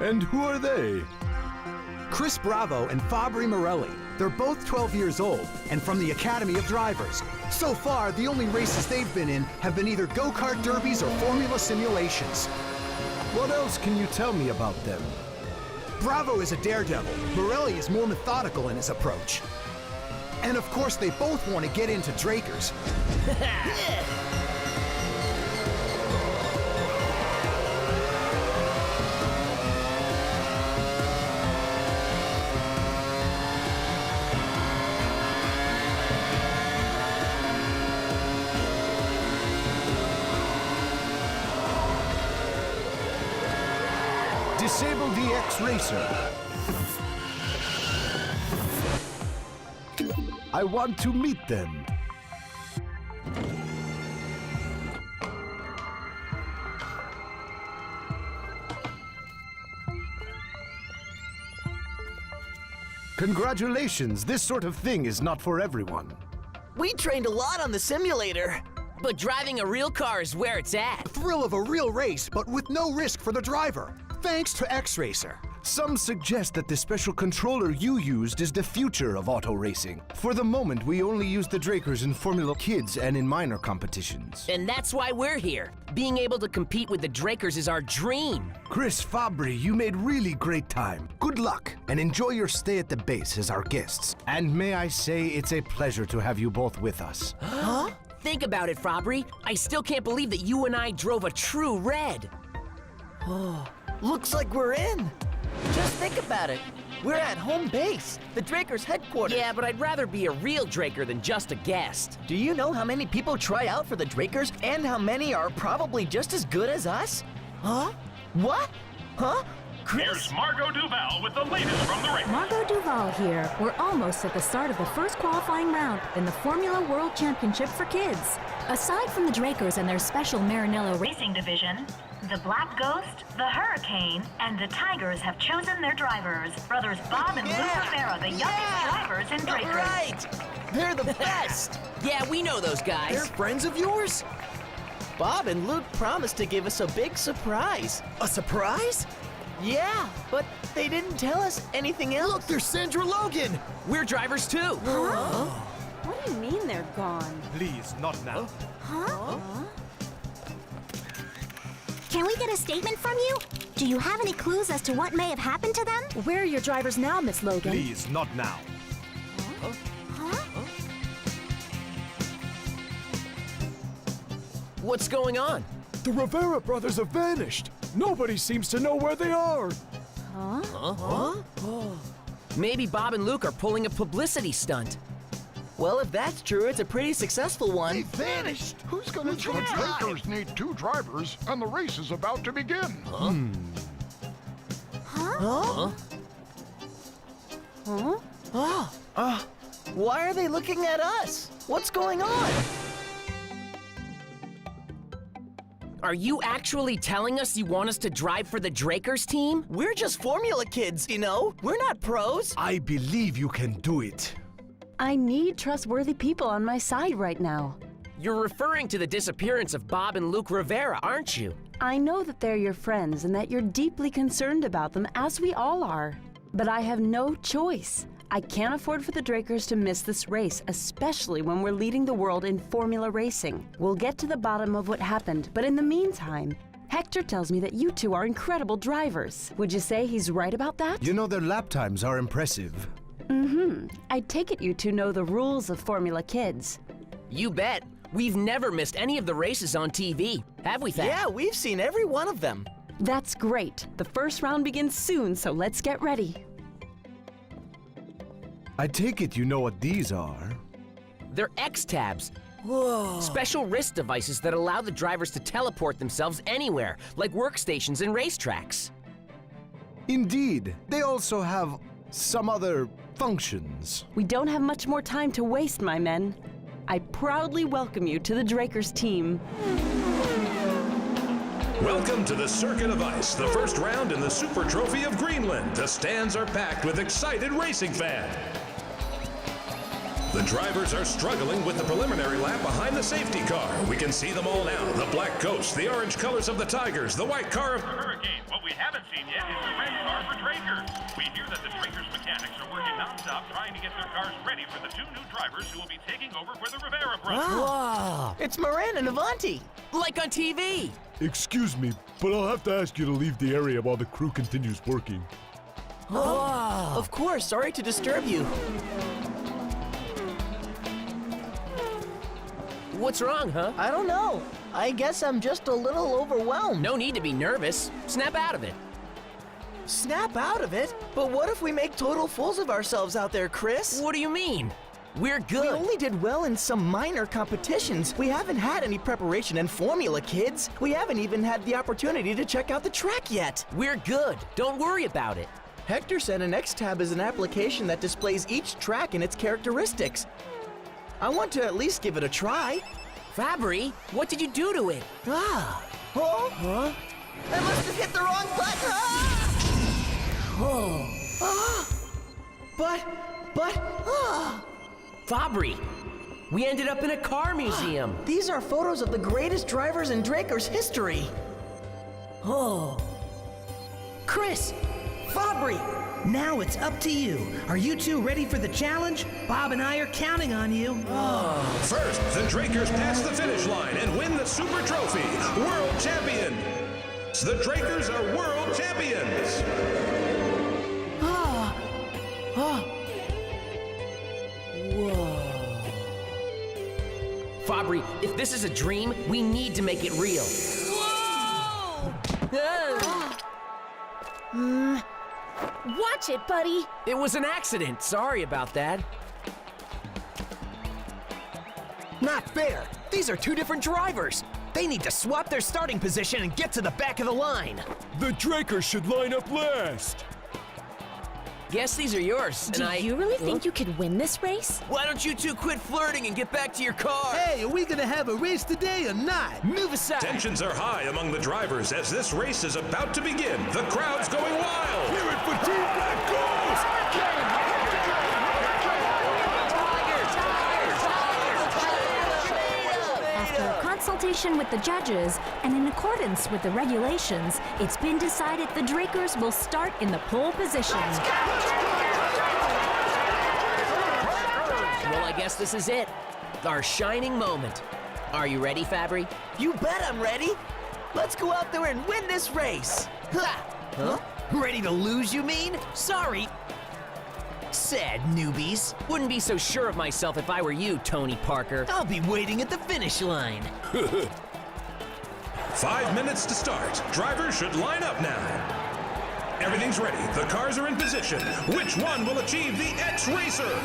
And who are they? Chris Bravo and Fabri Morelli. They're both 12 years old and from the Academy of Drivers. So far, the only races they've been in have been either go-kart derbies or formula simulations. What else can you tell me about them? Bravo is a daredevil. Morelli is more methodical in his approach. And of course, they both want to get into Drakers. Disable the X-Racer. I want to meet them. Congratulations, this sort of thing is not for everyone. We trained a lot on the simulator. But driving a real car is where it's at. Thrill of a real race, but with no risk for the driver. Thanks to X-Racer. Some suggest that the special controller you used is the future of auto racing. For the moment, we only use the Drakers in Formula Kids and in minor competitions. And that's why we're here. Being able to compete with the Drakers is our dream. Chris, Fabri, you made really great time. Good luck, and enjoy your stay at the base as our guests. And may I say, it's a pleasure to have you both with us. Huh? Think about it, Fabri. I still can't believe that you and I drove a true red. Oh, looks like we're in. Just think about it. We're at home base, the Drakers' headquarters. Yeah, but I'd rather be a real Draker than just a guest. Do you know how many people try out for the Drakers and how many are probably just as good as us? Huh? What? Huh? Chris? Here's Margot Duval with the latest from the race. Margot Duval here. We're almost at the start of the first qualifying round in the Formula World Championship for kids. Aside from the Drakers and their special Maranello Racing Division, the Black Ghost, the Hurricane, and the Tigers have chosen their drivers. Brothers Bob and Luke Rivera, the youngest drivers in Drakers. Right! They're the best! Yeah, we know those guys. They're friends of yours? Bob and Luke promised to give us a big surprise. A surprise? Yeah, but they didn't tell us anything else. Look, there's Sandra Logan! We're drivers too. Huh? What do you mean they're gone? Please, not now. Huh? Can we get a statement from you? Do you have any clues as to what may have happened to them? Where are your drivers now, Miss Logan? Please, not now. What's going on? The Rivera brothers have vanished. Nobody seems to know where they are. Maybe Bob and Luke are pulling a publicity stunt. Well, if that's true, it's a pretty successful one. They vanished! Who's gonna drive? The Drakers need 2 drivers, and the race is about to begin. Why are they looking at us? What's going on? Are you actually telling us you want us to drive for the Drakers team? We're just formula kids, you know? We're not pros. I believe you can do it. I need trustworthy people on my side right now. You're referring to the disappearance of Bob and Luke Rivera, aren't you? I know that they're your friends and that you're deeply concerned about them, as we all are. But I have no choice. I can't afford for the Drakers to miss this race, especially when we're leading the world in formula racing. We'll get to the bottom of what happened, but in the meantime, Hector tells me that you two are incredible drivers. Would you say he's right about that? You know, their lap times are impressive. I take it you two know the rules of Formula Kids. You bet. We've never missed any of the races on TV, have we, Thad? Yeah, we've seen every one of them. That's great. The first round begins soon, so let's get ready. I take it you know what these are. They're X-Tabs. Whoa. Special wrist devices that allow the drivers to teleport themselves anywhere, like workstations and racetracks. Indeed, they also have some other functions. We don't have much more time to waste, my men. I proudly welcome you to the Drakers team. Welcome to the Circuit of Ice, the first round in the Super Trophy of Greenland. The stands are packed with excited racing fans. The drivers are struggling with the preliminary lap behind the safety car. We can see them all now. The black Ghost, the orange colors of the Tigers, the white car of... Hurricane. What we haven't seen yet is the red car for Drakers. We hear that the Drakers mechanics are working non-stop trying to get their cars ready for the two new drivers who will be taking over for the Rivera brothers. Wow. It's Moran and Avanti. Like on TV. Excuse me, but I'll have to ask you to leave the area while the crew continues working. Oh, of course. Sorry to disturb you. What's wrong, huh? I don't know. I guess I'm just a little overwhelmed. No need to be nervous. Snap out of it. Snap out of it? But what if we make total fools of ourselves out there, Chris? What do you mean? We're We good. only did well in some minor competitions. We haven't had any preparation in Formula, kids. We haven't even had the opportunity to check out the track yet. We're good. Don't worry about it. Hector said an X-Tab is an application that displays each track and its characteristics. I want to at least give it a try. Fabry, what did you do to it? Ah. Oh? Huh? I must have hit the wrong button. Ah! Oh. Ah. Fabry, we ended up in a car museum. These are photos of the greatest drivers in Drakers history. Oh. Chris, Fabry. now it's up to you. Are you two ready for the challenge? Bob and I are counting on you. First, the Drakers pass the finish line and win the Super Trophy. World champion. The Drakers are world champions. Fabry, if this is a dream, we need to make it real. Watch it, buddy. It was an accident. Sorry about that. Not fair. These are two different drivers. They need to swap their starting position and get to the back of the line. The Drakers should line up last. Guess these are yours. Do you really think you could win this race? Why don't you two quit flirting and get back to your car? Hey, are we gonna have a race today or not? Move aside. Tensions are high among the drivers as this race is about to begin. The crowd's going wild. Hear it for Team Black Ghost! After a consultation with the judges and in accordance with the regulations, it's been decided the Drakers will start in the pole position. Well, I guess this is it. Our shining moment. Are you ready, Fabry? You bet I'm ready. Let's go out there and win this race. Ha! Huh? Ready to lose, you mean? Sorry. Sad newbies. Wouldn't be so sure of myself if I were you, Tony Parker. I'll be waiting at the finish line. 5 minutes to start. Drivers should line up now. Everything's ready. The cars are in position. Which one will achieve the X-Racer?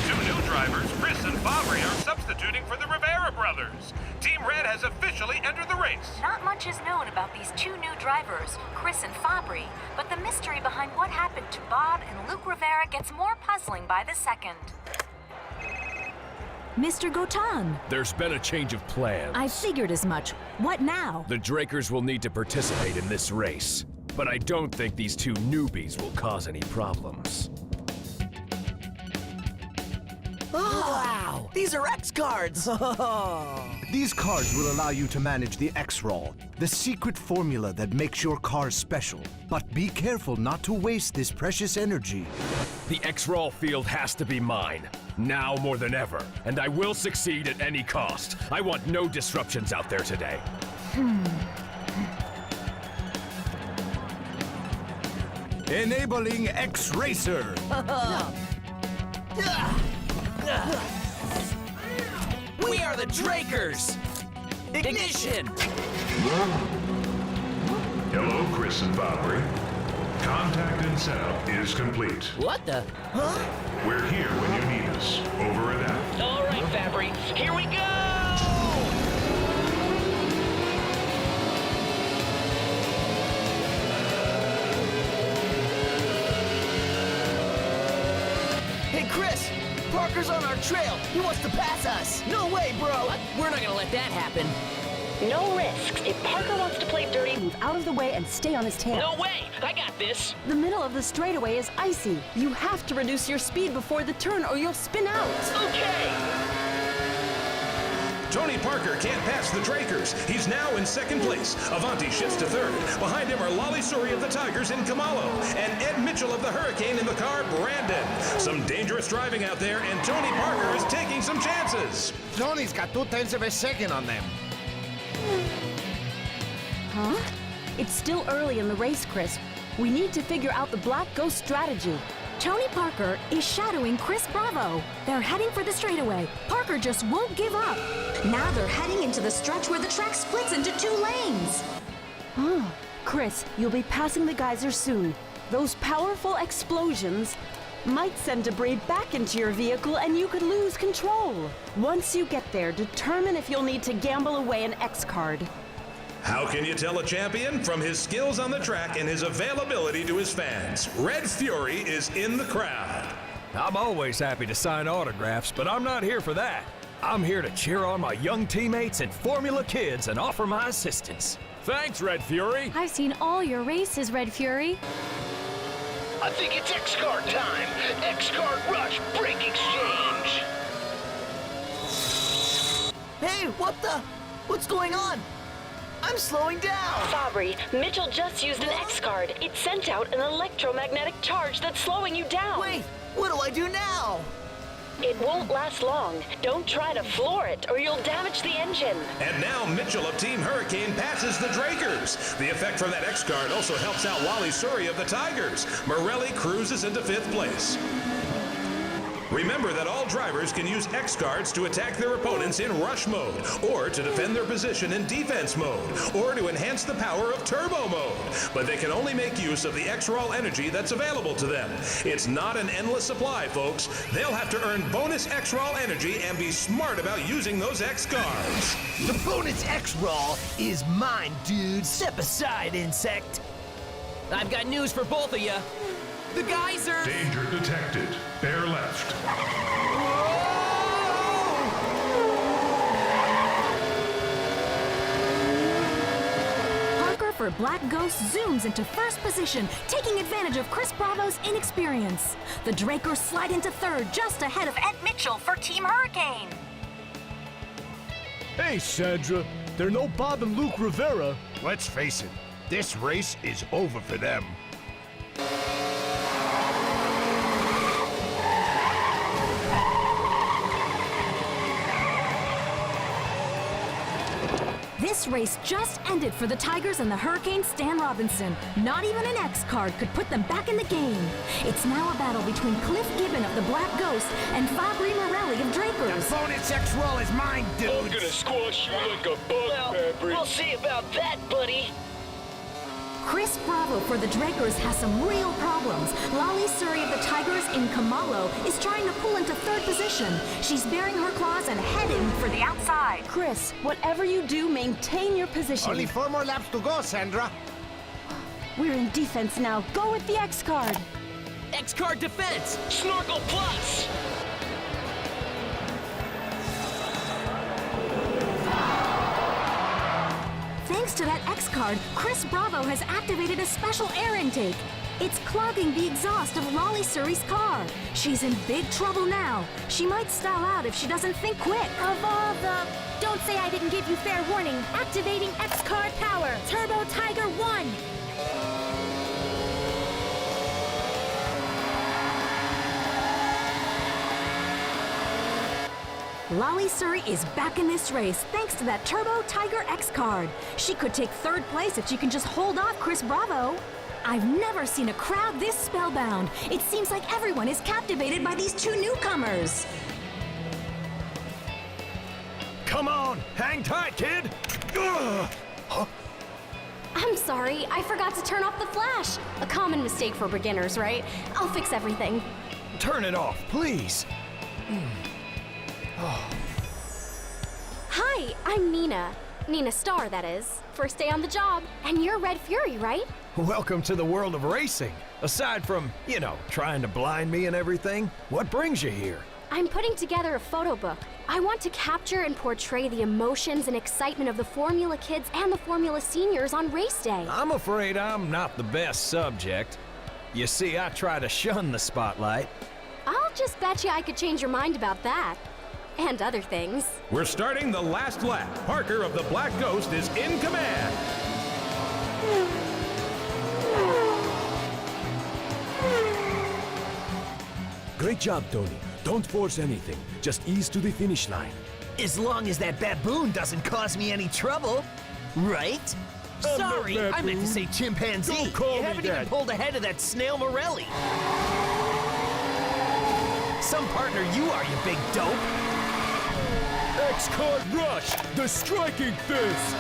Two new drivers, Chris and Fabry, are substituting for the Rivera brothers. Team Red has officially entered the race. Not much is known about these two new drivers, Chris and Fabry, but the mystery behind what happened to Bob and Luke Rivera gets more puzzling by the second. Mr. Gotan, There's been a change of plans. I figured as much. What now? The Drakers will need to participate in this race, but I don't think these two newbies will cause any problems. Wow! These are X cards! These cards will allow you to manage the X-Roll, the secret formula that makes your cars special. But be careful not to waste this precious energy. The X-Roll field has to be mine, now more than ever, and I will succeed at any cost. I want no disruptions out there today. Enabling X-Racer! We are the Drakers! Ignition! Hello, Chris and Fabry. Contact and setup is complete. What the? We're here when you need us. Over and out. All right, Fabry, here we go! Hey, Chris! Parker's on our trail. He wants to pass us. No way, bro. We're not gonna let that happen. No risks. If Parker wants to play dirty, move out of the way and stay on his tail. No way! I got this! The middle of the straightaway is icy. You have to reduce your speed before the turn or you'll spin out. Okay! Tony Parker can't pass the Drakers. He's now in second place. Avanti shifts to third. Behind him are Lolly Suri of the Tigers in Kamalo and Ed Mitchell of the Hurricane in the car, Brandon. Some dangerous driving out there, and Tony Parker is taking some chances. Tony's got 2/10 of a second on them. Huh? It's still early in the race, Chris. We need to figure out the Black Ghost strategy. Tony Parker is shadowing Chris Bravo. They're heading for the straightaway. Parker just won't give up. Now they're heading into the stretch where the track splits into 2 lanes. Ah, Chris, you'll be passing the geyser soon. Those powerful explosions might send debris back into your vehicle and you could lose control. Once you get there, determine if you'll need to gamble away an X card. How can you tell a champion? From his skills on the track and his availability to his fans. Red Fury is in the crowd. I'm always happy to sign autographs, but I'm not here for that. I'm here to cheer on my young teammates and Formula Kids and offer my assistance. Thanks, Red Fury. I've seen all your races, Red Fury. I think it's X-Card time. X-Card Rush Break Exchange. Hey, what the? What's going on? I'm slowing down! Fabry, Mitchell just used an X card. It sent out an electromagnetic charge that's slowing you down. Wait, what do I do now? It won't last long. Don't try to floor it or you'll damage the engine. And now Mitchell of Team Hurricane passes the Drakers. The effect from that X card also helps out Lolly Suri of the Tigers. Morelli cruises into 5th place. Remember that all drivers can use X cards to attack their opponents in rush mode, or to defend their position in defense mode, or to enhance the power of turbo mode. But they can only make use of the X-Raw energy that's available to them. It's not an endless supply, folks. They'll have to earn bonus X-Raw energy and be smart about using those X cards. The bonus X-Raw is mine, dude. Step aside, insect. I've got news for both of you. The geyser! Danger detected. Bear left. Parker for Black Ghost zooms into first position, taking advantage of Chris Bravo's inexperience. The Drakers slide into third, just ahead of Ed Mitchell for Team Hurricane. Hey, Sandra. They're no Bob and Luke Rivera. Let's face it, this race is over for them. This race just ended for the Tigers and the Hurricane Stan Robinson. Not even an X card could put them back in the game. It's now a battle between Cliff Gibbon of the Black Ghost and Fabry Morelli of Drakers. The bonus X-Roll is mine, dude. I'm gonna squash you like a bug, Fabry. We'll see about that, buddy. Chris Bravo for the Drakers has some real problems. Lolly Suri of the Tigers in Kamalo is trying to pull into third position. She's baring her claws and heading for the outside. Chris, whatever you do, maintain your position. Only 4 more laps to go, Sandra. We're in defense now. Go with the X card. X card defense! Snorkel Plus! Thanks to that X card, Chris Bravo has activated a special air intake. It's clogging the exhaust of Lolly Suri's car. She's in big trouble now. She might stall out if she doesn't think quick. Of all the... Don't say I didn't give you fair warning. Activating X-Card power. Turbo Tiger 1. Lolly Suri is back in this race thanks to that Turbo Tiger X card. She could take third place if she can just hold off Chris Bravo. I've never seen a crowd this spellbound. It seems like everyone is captivated by these 2 newcomers. Come on, hang tight, kid. Ugh. Huh? I'm sorry, I forgot to turn off the flash. A common mistake for beginners, right? I'll fix everything. Turn it off, please. Hi, I'm Nina. Nina Starr, that is. First day on the job. And you're Red Fury, right? Welcome to the world of racing. Aside from, trying to blind me and everything, what brings you here? I'm putting together a photo book. I want to capture and portray the emotions and excitement of the Formula Kids and the Formula Seniors on race day. I'm afraid I'm not the best subject. You see, I try to shun the spotlight. I'll just bet you I could change your mind about that. And other things. We're starting the last lap. Parker of the Black Ghost is in command. Great job, Tony. Don't force anything. Just ease to the finish line. As long as that baboon doesn't cause me any trouble, right? Sorry, I meant to say chimpanzee. Don't call you me haven't that. even pulled ahead of that snail Morelli. Some partner you are, you big dope. X-Card Rush, the striking fist.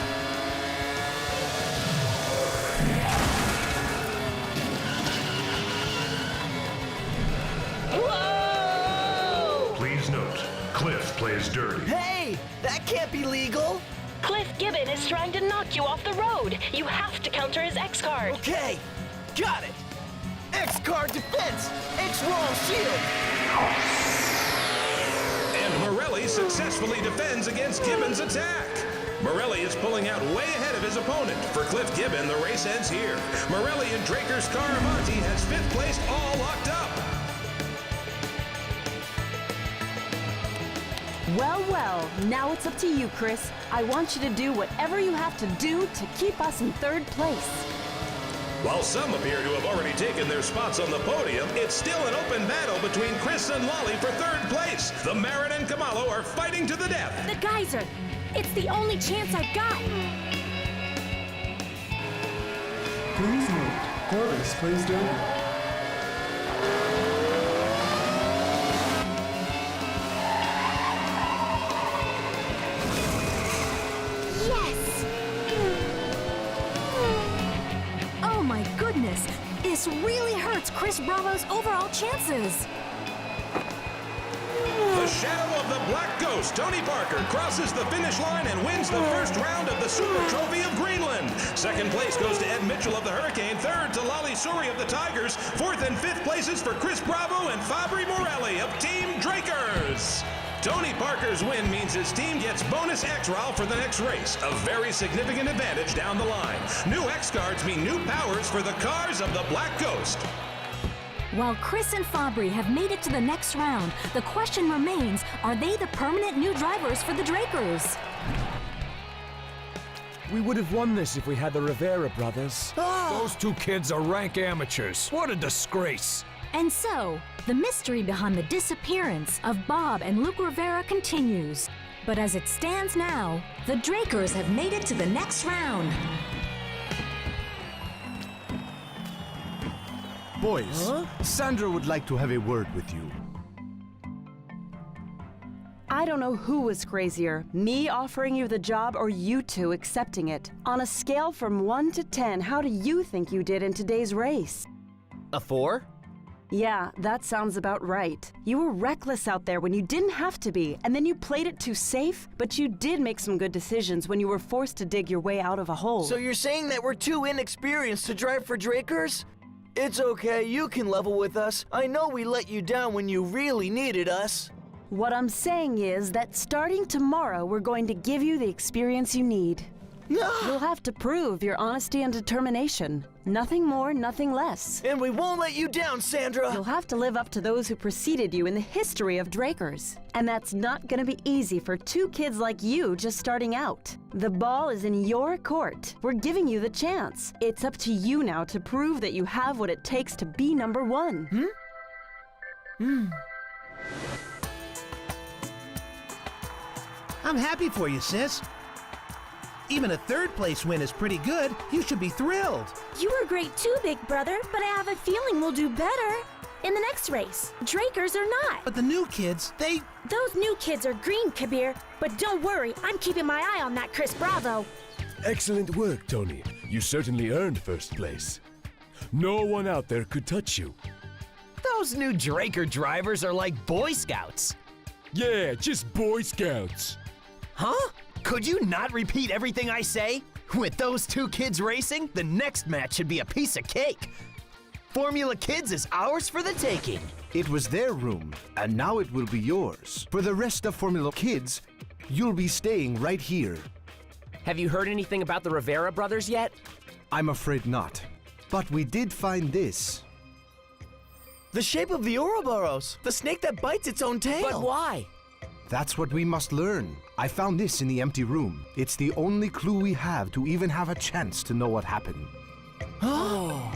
Please note, Cliff plays dirty. Hey, that can't be legal. Cliff Gibbon is trying to knock you off the road. You have to counter his X card. Okay, got it. X-Card defense, X-Roll shield. And Morelli successfully defends against Gibbon's attack. Morelli is pulling out way ahead of his opponent. For Cliff Gibbon, the race ends here. Morelli and Draker's car Avanti has 5th place all locked up. Well, well, now it's up to you, Chris. I want you to do whatever you have to do to keep us in 3rd place. While some appear to have already taken their spots on the podium, it's still an open battle between Chris and Lolly for 3rd place. The Marin and Kamalo are fighting to the death. The geyser! It's the only chance I've got! Please note, Corvus plays dirty. Oh my goodness! This really hurts Chris Bravo's overall chances. The shadow of the Black Ghost, Tony Parker, crosses the finish line and wins the 1st round of the Super Trophy of Greenland. 2nd place goes to Ed Mitchell of the Hurricane. 3rd to Lolly Suri of the Tigers. 4th and 5th places for Chris Bravo and Fabri Morelli of Team Drakers. Tony Parker's win means his team gets bonus X-Roll for the next race, a very significant advantage down the line. New X-Cards mean new powers for the cars of the Black Ghost. While Chris and Fabri have made it to the next round, the question remains, are they the permanent new drivers for the Drakers? We would have won this if we had the Rivera brothers. Those 2 kids are rank amateurs. What a disgrace. And so, the mystery behind the disappearance of Bob and Luke Rivera continues. But as it stands now, the Drakers have made it to the next round. Boys, Sandra would like to have a word with you. I don't know who was crazier, me offering you the job or you two accepting it. On a scale from 1 to 10, how do you think you did in today's race? A 4? Yeah, that sounds about right. You were reckless out there when you didn't have to be, and then you played it too safe, but you did make some good decisions when you were forced to dig your way out of a hole. So you're saying that we're too inexperienced to drive for Drakers? It's okay, you can level with us. I know we let you down when you really needed us. What I'm saying is that starting tomorrow, we're going to give you the experience you need. You'll have to prove your honesty and determination. Nothing more, nothing less. And we won't let you down, Sandra! You'll have to live up to those who preceded you in the history of Drakers. And that's not gonna be easy for 2 kids like you just starting out. The ball is in your court. We're giving you the chance. It's up to you now to prove that you have what it takes to be number 1. I'm happy for you, sis. Even a 3rd place win is pretty good. You should be thrilled. You were great too, big brother, but I have a feeling we'll do better in the next race. Drakers or not. But the new kids, Those new kids are green, Kabir. But don't worry, I'm keeping my eye on that Chris Bravo. Excellent work, Tony. You certainly earned 1st place. No one out there could touch you. Those new Draker drivers are like Boy Scouts. Yeah, just Boy Scouts. Huh? Could you not repeat everything I say? With those 2 kids racing, the next match should be a piece of cake. Formula Kids is ours for the taking. It was their room, and now it will be yours. For the rest of Formula Kids, you'll be staying right here. Have you heard anything about the Rivera brothers yet? I'm afraid not. But we did find this. The shape of the Ouroboros, the snake that bites its own tail. But why? That's what we must learn. I found this in the empty room. It's the only clue we have to even have a chance to know what happened. Oh.